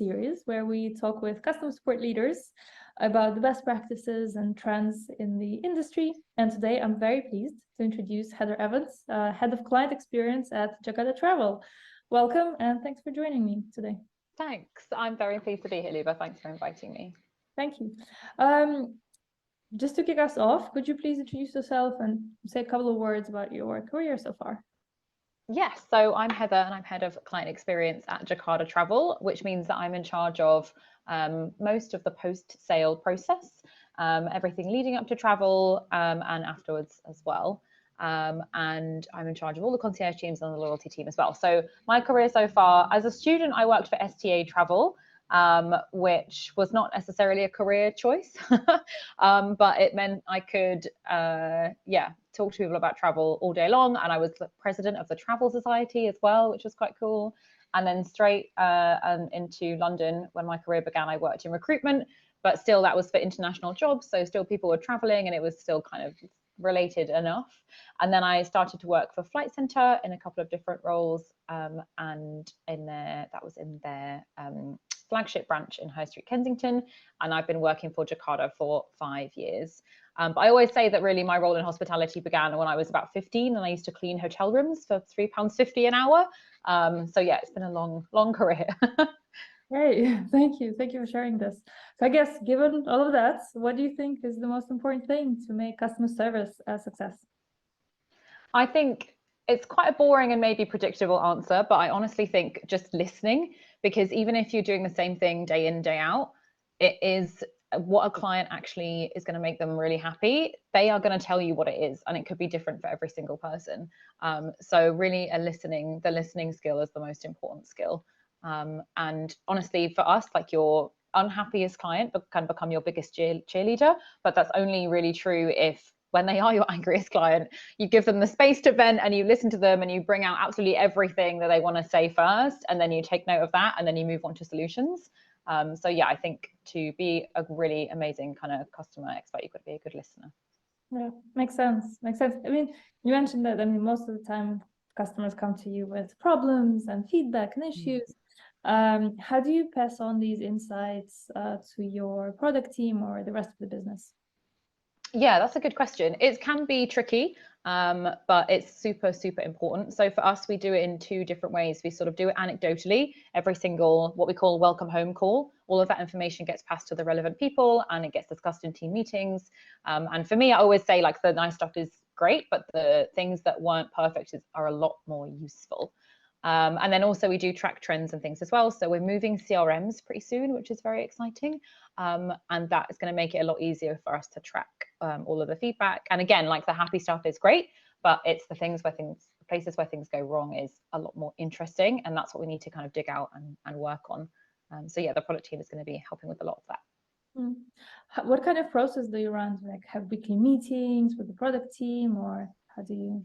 series where we talk with customer support leaders about the best practices and trends in the industry. And today I'm very pleased to introduce Heather Evans, Head of Client Experience at Jacada Travel. Welcome and thanks for joining me today. Thanks. I'm very pleased to be here, Luba. Thanks for inviting me. Thank you. Just to kick us off, could you please introduce yourself and say a couple of words about your career so far? Yes, so I'm Heather and I'm Head of Client Experience at Jacada Travel, which means that I'm in charge of most of the post-sale process, everything leading up to travel and afterwards as well. And I'm in charge of all the concierge teams and the loyalty team as well. So my career so far, as a student, I worked for STA Travel, which was not necessarily a career choice, but it meant I could, talk to people about travel all day long. And I was the president of the Travel Society as well, which was quite cool. And then straight into London, when my career began, I worked in recruitment, but still that was for international jobs. So still people were traveling and it was still kind of related enough. And then I started to work for Flight Centre in a couple of different roles, and in their flagship branch in High Street, Kensington, and I've been working for Jacada for 5 years. But I always say that really my role in hospitality began when I was about 15, and I used to clean hotel rooms for £3.50 an hour. So yeah, it's been a long career. Great, thank you for sharing this. So I guess given all of that, what do you think is the most important thing to make customer service a success? I think it's quite a boring and maybe predictable answer, but I honestly think just listening, because even if you're doing the same thing day in, day out, it is what a client actually is going to make them really happy. They are going to tell you what it is, and it could be different for every single person. So really the listening skill is the most important skill. And honestly, for us, like your unhappiest client can become your biggest cheerleader, but that's only really true if when they are your angriest client, you give them the space to vent and you listen to them and you bring out absolutely everything that they want to say first, and then you take note of that and then you move on to solutions. So yeah, I think to be a really amazing kind of customer expert, you've got to be a good listener. Yeah, makes sense. I mean, you mentioned that, most of the time customers come to you with problems and feedback and issues. How do you pass on these insights to your product team or the rest of the business? Yeah, that's a good question. It can be tricky, but it's super important. So for us, we do it in 2 different ways. We sort of do it anecdotally. Every single, what we call welcome home call, all of that information gets passed to the relevant people and it gets discussed in team meetings. And for me, I always say like the nice stuff is great, but the things that weren't perfect are a lot more useful. And then also we do track trends and things as well. So we're moving CRMs pretty soon, which is very exciting. And that is going to make it a lot easier for us to track all of the feedback. And again, like the happy stuff is great, but it's the places where things go wrong is a lot more interesting. And that's what we need to kind of dig out and work on. So yeah, the product team is going to be helping with a lot of that. What kind of process do you run? Like have weekly meetings with the product team, or how do you?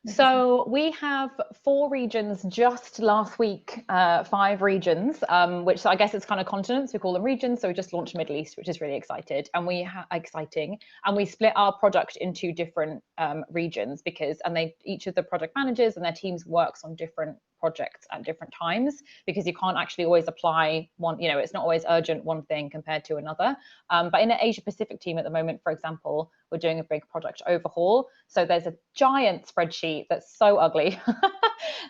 So we have 4 regions just last week, 5 regions, which I guess it's kind of continents. We call them regions. So we just launched Middle East, which is really exciting. And we split our product into different regions each of the product managers and their teams works on different projects at different times, because you can't actually always apply one, it's not always urgent one thing compared to another. But in the Asia Pacific team at the moment, for example, we're doing a big product overhaul. So there's a giant spreadsheet that's so ugly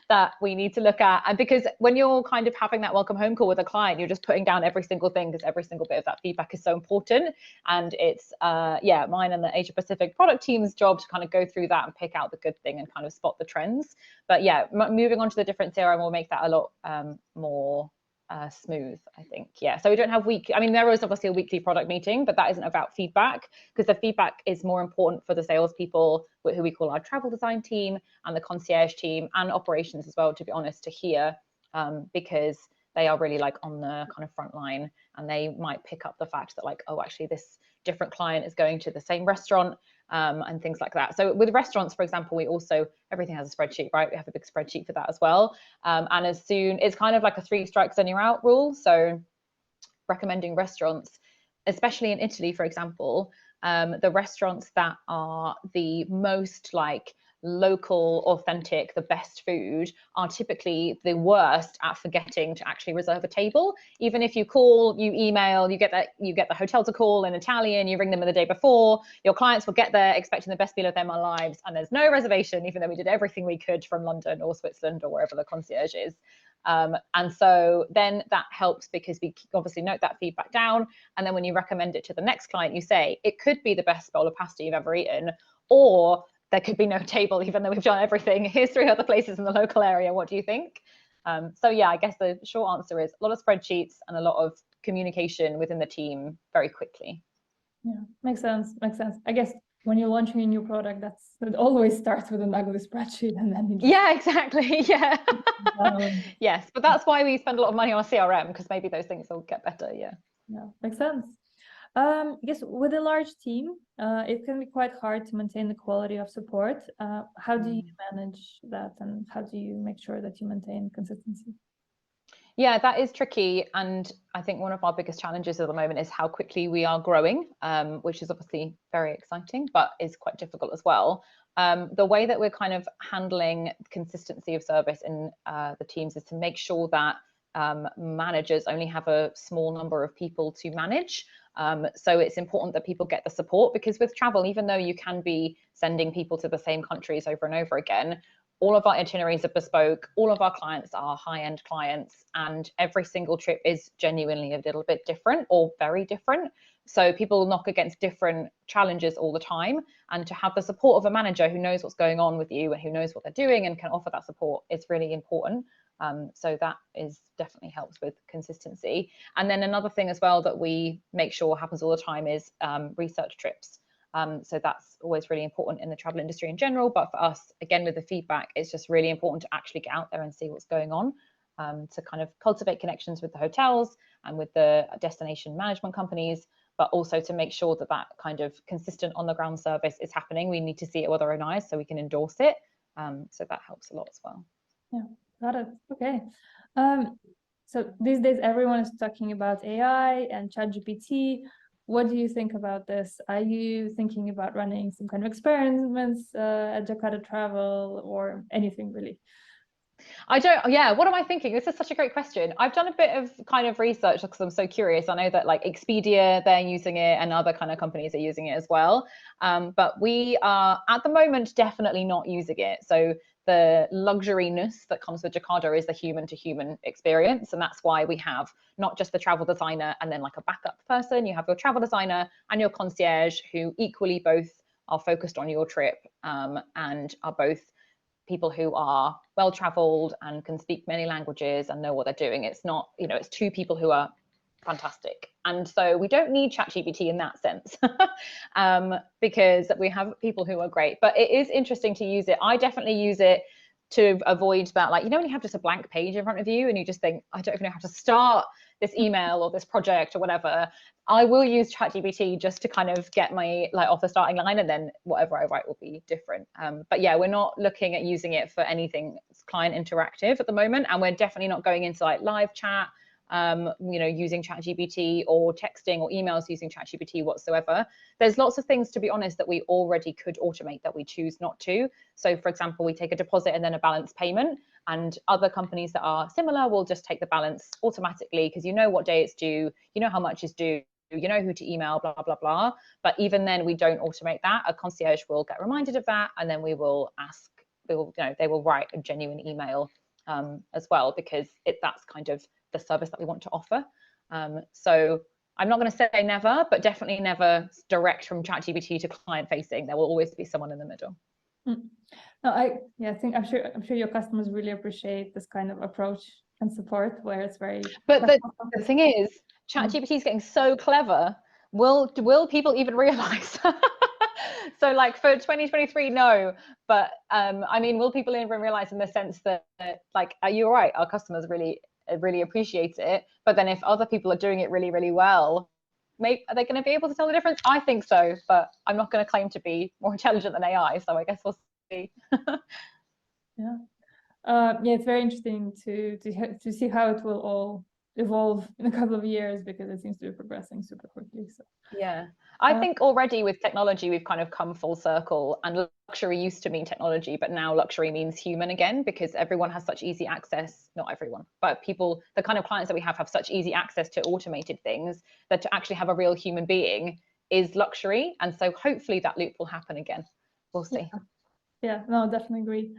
that we need to look at. And because when you're kind of having that welcome home call with a client, you're just putting down every single thing, because every single bit of that feedback is so important. And it's mine and the Asia Pacific product team's job to kind of go through that and pick out the good thing and kind of spot the trends. But yeah, moving on to the different CRM will make that a lot more smooth, I think. Yeah, so we don't have there is obviously a weekly product meeting, but that isn't about feedback, because the feedback is more important for the salespeople, who we call our travel design team, and the concierge team and operations as well, to be honest, to hear, because they are really like on the kind of front line, and they might pick up the fact that like, oh, actually this different client is going to the same restaurant, and things like that. So with restaurants, for example, everything has a spreadsheet, right? We have a big spreadsheet for that as well. And it's kind of like a 3 strikes then you're out rule. So recommending restaurants, especially in Italy, for example, the restaurants that are the most like local, authentic, the best food are typically the worst at forgetting to actually reserve a table. Even if you call, you email, you get the hotel to call in Italian, you ring them the day before, your clients will get there expecting the best meal of their lives, and there's no reservation, even though we did everything we could from London or Switzerland or wherever the concierge is. And so then that helps because we obviously note that feedback down. And then when you recommend it to the next client, you say, it could be the best bowl of pasta you've ever eaten, or there could be no table, even though we've done everything. Here's 3 other places in the local area. What do you think? So yeah, I guess the short answer is a lot of spreadsheets and a lot of communication within the team very quickly. Yeah, makes sense. Makes sense. I guess when you're launching a new product, it always starts with an ugly spreadsheet, and then you just... Yeah, exactly. Yeah. Yes, but that's why we spend a lot of money on CRM, because maybe those things will get better. Yeah. Yeah, makes sense. I guess with a large team, it can be quite hard to maintain the quality of support. How do you manage that, and how do you make sure that you maintain consistency? Yeah, that is tricky. And I think one of our biggest challenges at the moment is how quickly we are growing, which is obviously very exciting, but is quite difficult as well. The way that we're kind of handling consistency of service in the teams is to make sure that managers only have a small number of people to manage. So it's important that people get the support, because with travel, even though you can be sending people to the same countries over and over again, all of our itineraries are bespoke, all of our clients are high-end clients, and every single trip is genuinely a little bit different or very different. So people knock against different challenges all the time, and to have the support of a manager who knows what's going on with you and who knows what they're doing and can offer that support is really important. So that definitely helps with consistency. And then another thing as well that we make sure happens all the time is research trips. So that's always really important in the travel industry in general, but for us, again, with the feedback, it's just really important to actually get out there and see what's going on, to kind of cultivate connections with the hotels and with the destination management companies, but also to make sure that that kind of consistent on the ground service is happening. We need to see it with our own eyes so we can endorse it. So that helps a lot as well. Yeah, got it. Okay. So these days, everyone is talking about AI and ChatGPT. What do you think about this? Are you thinking about running some kind of experiments at Jacada Travel, or anything really? Yeah, what am I thinking? This is such a great question. I've done a bit of kind of research because I'm so curious. I know that like Expedia, they're using it, and other kind of companies are using it as well. But we are at the moment definitely not using it. So the luxuriness that comes with Jacada is the human to human experience. And that's why we have not just the travel designer and then like a backup person. You have your travel designer and your concierge, who equally both are focused on your trip, and are both people who are well traveled and can speak many languages and know what they're doing. It's not, it's 2 people who are fantastic. And so we don't need ChatGPT in that sense, because we have people who are great. But it is interesting to use it. I definitely use it to avoid that, like, when you have just a blank page in front of you and you just think, I don't even know how to start this email or this project or whatever. I will use ChatGPT just to kind of get my off the starting line, and then whatever I write will be different. But yeah, we're not looking at using it for anything client interactive at the moment, and we're definitely not going into like live chat, using ChatGPT, or texting or emails using ChatGPT whatsoever. There's lots of things, to be honest, that we already could automate that we choose not to. So for example, we take a deposit and then a balance payment, and other companies that are similar will just take the balance automatically, because you know what day it's due, you know how much is due, you know who to email, blah, blah, blah. But even then, we don't automate that. A concierge will get reminded of that, and then we will ask, they will write a genuine email as well, because that's kind of the service that we want to offer. So I'm not going to say never, but definitely never direct from ChatGPT to client facing. There will always be someone in the middle. No, I'm sure your customers really appreciate this kind of approach and support, where it's very... But the thing is, ChatGPT is getting so clever. Will people even realize? So like for 2023, no. But I mean, will people even realize, in the sense that, like, you're right, our customers really appreciate it. But then if other people are doing it really, really well, maybe are they going to be able to tell the difference? I think so, but I'm not going to claim to be more intelligent than AI. So I guess we'll see. Yeah. Yeah, it's very interesting to see how it will all evolve in a couple of years because it seems to be progressing super quickly. So yeah, I think already with technology, we've kind of come full circle, and luxury used to mean technology, but now luxury means human again, because everyone has such easy access, not everyone, but people, the kind of clients that we have such easy access to automated things that to actually have a real human being is luxury. And so hopefully that loop will happen again. We'll see. Yeah, no, definitely agree.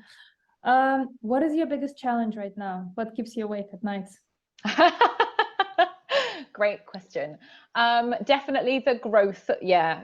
What is your biggest challenge right now? What keeps you awake at night? Great question. Definitely the growth, yeah,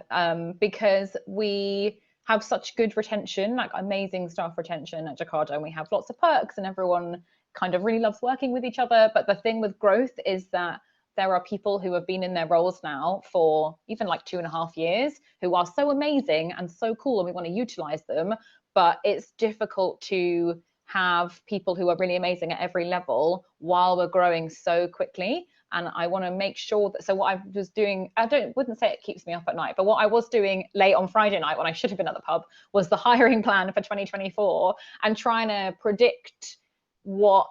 because we have such good retention, like amazing staff retention at Jacada, and we have lots of perks and everyone kind of really loves working with each other. But the thing with growth is that there are people who have been in their roles now for even like 2.5 years who are so amazing and so cool, and we want to utilize them. But it's difficult to have people who are really amazing at every level while we're growing so quickly. And I want to make sure that, so what I was doing, wouldn't say it keeps me up at night, but what I was doing late on Friday night when I should have been at the pub was the hiring plan for 2024 and trying to predict what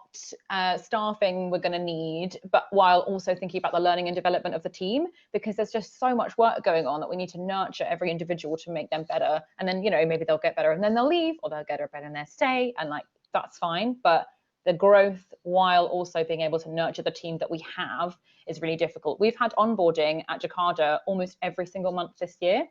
staffing we're going to need, but while also thinking about the learning and development of the team, because there's just so much work going on that we need to nurture every individual to make them better. And then, you know, maybe they'll get better and then they'll leave, or they'll get better and they'll stay, and like that's fine. But the growth while also being able to nurture the team that we have is really difficult. We've had onboarding at Jacada almost every single month this year,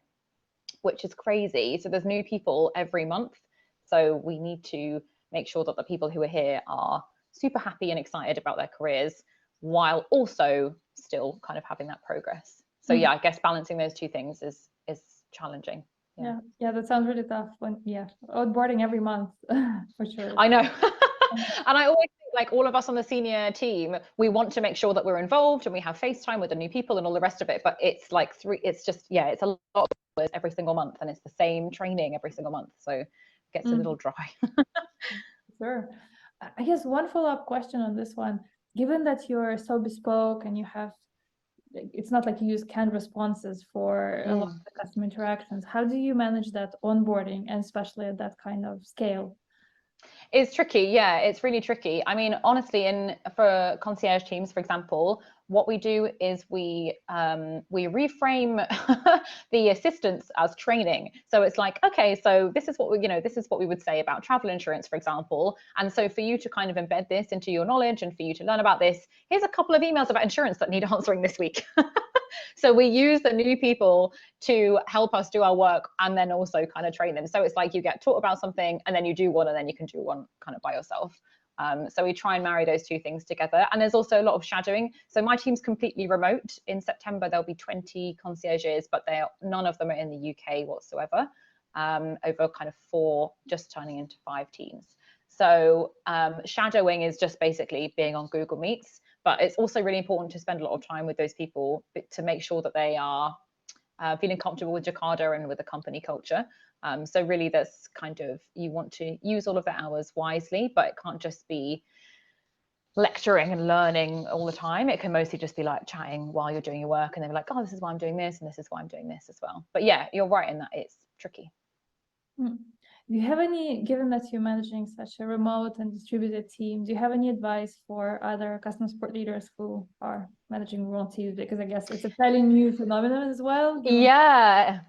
which is crazy. So there's new people every month. So we need to make sure that the people who are here are super happy and excited about their careers while also still kind of having that progress. So yeah, I guess balancing those two things is challenging. Yeah, that sounds really tough. Onboarding every month for sure. I know. And I always think, like, all of us on the senior team, we want to make sure that we're involved and we have FaceTime with the new people and all the rest of it. But it's like it's a lot of hours every single month, and it's the same training every single month. So it gets a little dry. Sure. I guess one follow-up question on this one, given that you're so bespoke and you have, it's not like you use canned responses for a lot of the customer interactions, how do you manage that onboarding, and especially at that kind of scale? It's tricky. Yeah, it's really tricky. I mean, honestly, for concierge teams, for example, what we do is we reframe the assistance as training. So it's like, okay, so this is what we would say about travel insurance, for example. And so for you to kind of embed this into your knowledge and for you to learn about this, here's a couple of emails about insurance that need answering this week. So we use the new people to help us do our work and then also kind of train them. So it's like you get taught about something and then you do one and then you can do one kind of by yourself. So we try and marry those two things together. And there's also a lot of shadowing. So my team's completely remote. In September, there'll be 20 concierges, but none of them are in the UK whatsoever, over kind of 4, just turning into 5 teams. So shadowing is just basically being on Google Meets. But it's also really important to spend a lot of time with those people to make sure that they are feeling comfortable with Jacada and with the company culture. So really that's kind of, you want to use all of the hours wisely, but it can't just be lecturing and learning all the time. It can mostly just be like chatting while you're doing your work, and they're like, oh, this is why I'm doing this and this is why I'm doing this as well. But yeah, you're right in that it's tricky. Do you have any, given that you're managing such a remote and distributed team, do you have any advice for other customer support leaders who are managing remote teams? Because I guess it's a fairly new phenomenon as well. Yeah,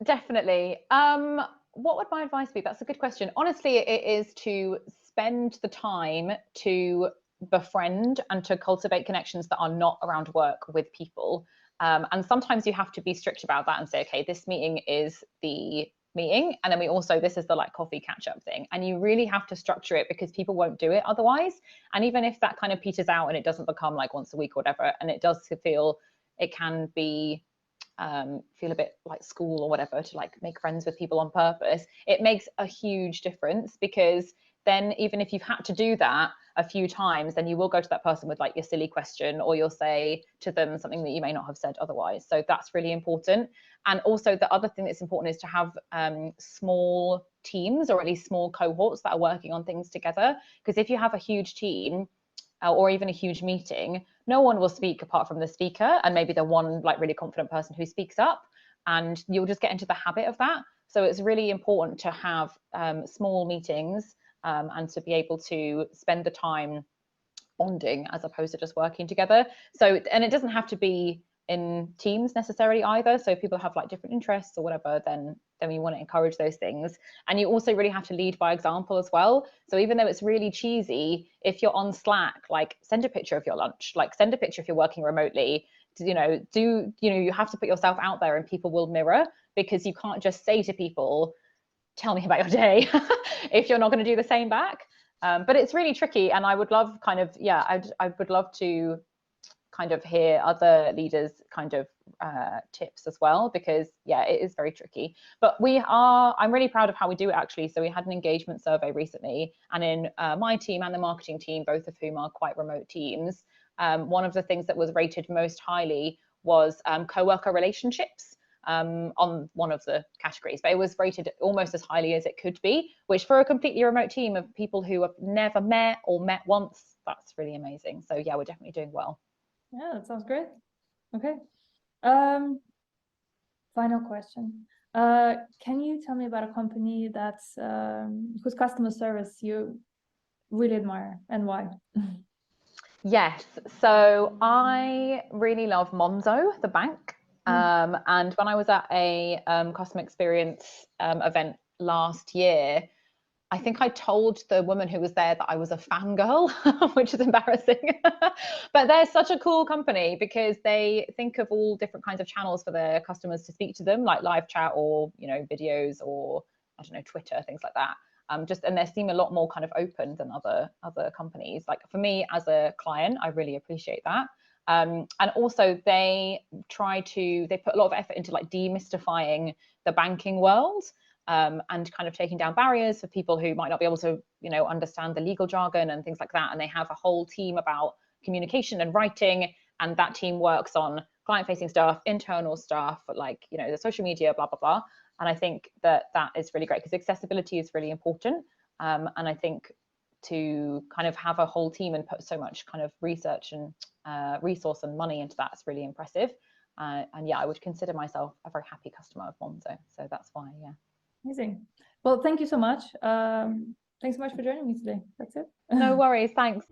definitely. What would my advice be? That's a good question. Honestly, it is to spend the time to befriend and to cultivate connections that are not around work with people. And sometimes you have to be strict about that and say, okay, this meeting is the meeting, and then this is the like coffee catch up thing, and you really have to structure it because people won't do it otherwise. And even if that kind of peters out and it doesn't become like once a week or whatever, and it does feel, it can be feel a bit like school or whatever, to like make friends with people on purpose, it makes a huge difference. Because then even if you've had to do that a few times, then you will go to that person with like your silly question, or you'll say to them something that you may not have said otherwise. So that's really important. And also the other thing that's important is to have small teams, or at least small cohorts that are working on things together. Because if you have a huge team or even a huge meeting, no one will speak apart from the speaker and maybe the one like really confident person who speaks up, and you'll just get into the habit of that. So it's really important to have small meetings and to be able to spend the time bonding as opposed to just working together. So, and it doesn't have to be in teams necessarily either. So if people have like different interests or whatever, then we want to encourage those things. And you also really have to lead by example as well. So even though it's really cheesy, if you're on Slack, like send a picture of your lunch, like send a picture if you're working remotely. You have to put yourself out there and people will mirror, because you can't just say to people, tell me about your day, if you're not going to do the same back. But it's really tricky, and I would love I would love to kind of hear other leaders kind of tips as well, because it is very tricky. But I'm really proud of how we do it actually. So we had an engagement survey recently, and in my team and the marketing team, both of whom are quite remote teams, one of the things that was rated most highly was co-worker relationships on one of the categories, but it was rated almost as highly as it could be, which for a completely remote team of people who have never met or met once, that's really amazing. So yeah, we're definitely doing well. Yeah, that sounds great. Okay. Final question. Can you tell me about a company that's whose customer service you really admire, and why? Yes, so I really love Monzo, the bank. And when I was at a customer experience event last year, I think I told the woman who was there that I was a fangirl, which is embarrassing. But they're such a cool company because they think of all different kinds of channels for their customers to speak to them, like live chat or, videos or, I don't know, Twitter, things like that. And they seem a lot more kind of open than other companies. Like for me as a client, I really appreciate that. And also they put a lot of effort into like demystifying the banking world. And kind of taking down barriers for people who might not be able to, understand the legal jargon and things like that. And they have a whole team about communication and writing, and that team works on client-facing stuff, internal stuff, like, the social media, blah, blah, blah. And I think that is really great because accessibility is really important. And I think to kind of have a whole team and put so much kind of research and resource and money into that is really impressive. And yeah, I would consider myself a very happy customer of Monzo. So that's why, yeah. Amazing. Well, thanks so much for joining me today. That's it. No worries. Thanks.